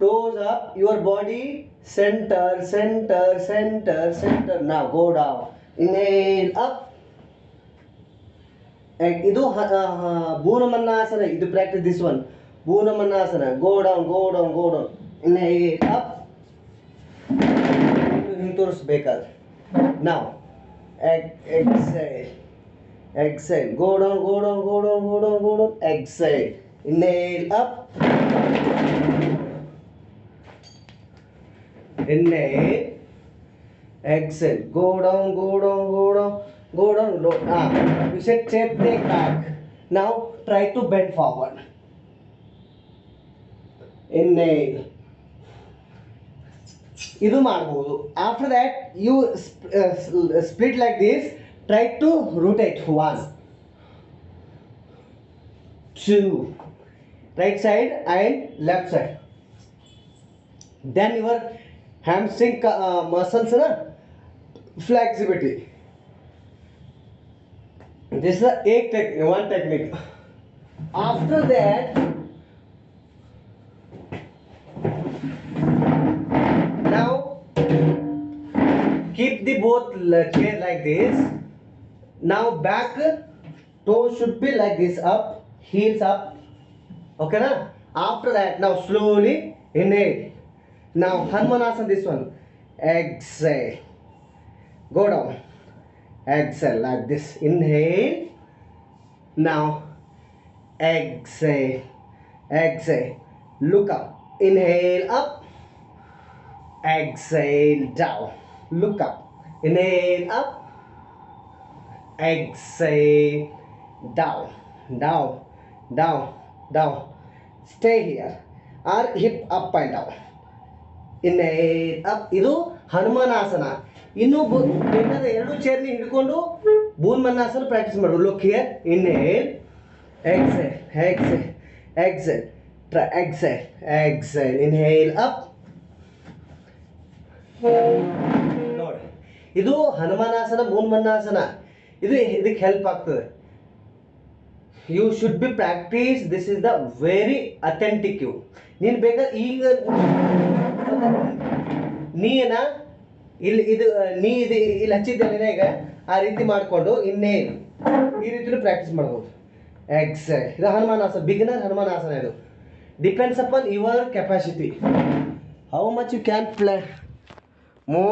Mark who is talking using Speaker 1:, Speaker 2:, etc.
Speaker 1: toes up, your body center, center, center, center. Now go down. Inhale up. ಇದು ಭೂನಮನ್ನಾಸನ. ಇದು practice this one. ಭೂನಮನ್ನಾಸನ. Go down, go down, go down. Inhale up. ಹಿಂಗೆ ತೋರಿಸ್ಬೇಕಾದ್ರೆ. ನಾವು exhale, exhale. Go down, go down, go down, go down, go down. Exhale. Inhale up. Inhale. Exhale. Go down, go down, go down, go down. You said take back. Now try to bend forward. Inhale. ಇದು ಮಾಡ್ಬೋದು. After that you split like this. Try to rotate. 1 2 right side and left side. Then your hamstring muscles na flexibility. This is one technique. After that now keep the both chair like this. Now back toe should be like this, up, heels up. Okay na? After that now slowly inhale. Now Hanumanasana, this one. Exhale. Go down. Exhale like this. Inhale. Now exhale. Exhale. Look up. Inhale up. Exhale down. Look up. Inhale up. Exhale down, down, down, down. Stay here. Or hip up and down. Inhale up. ಇದು ಹನುಮಾನಾಸನ. ಇನ್ನು ಬೇಕಾದ್ರೆ ಎರಡು ಚೇರ್ನಿ ಹಿಡ್ಕೊಂಡು ಭೂನ್ಮನ್ನಾಸನ practice ಮಾಡು. Look here. Inhale, exhale, exhale, exhale, exhale, exhale. Inhale up. ನೋಡಿ, ಇದು ಹನುಮಾನಾಸನ, ಭೂನ್ಮನ್ನಾಸನ. ಇದಕ್ಕೆ ಹೆಲ್ಪ್ ಆಗ್ತದೆ. You should be practice. This is the very authentic. ನೀನು ಬೇಕಾದ್ರೆ ಈಗ ನೀನ ಇಲ್ಲಿ ಇಲ್ಲಿ ಹಚ್ಚಿದ್ದೇನೆ ಈಗ ಆ ರೀತಿ ಮಾಡಿಕೊಂಡು ಇನ್ನೇನು ಈ ರೀತಿಯೂ ಪ್ರಾಕ್ಟೀಸ್ ಮಾಡ್ಬೋದು. ಎಕ್ಸೈಲ್. ಇದು ಹನುಮಾನಾಸನ, ಬಿಗಿನರ್ ಹನುಮಾನಾಸನ. ಇದು depends upon your capacity, how much you can play.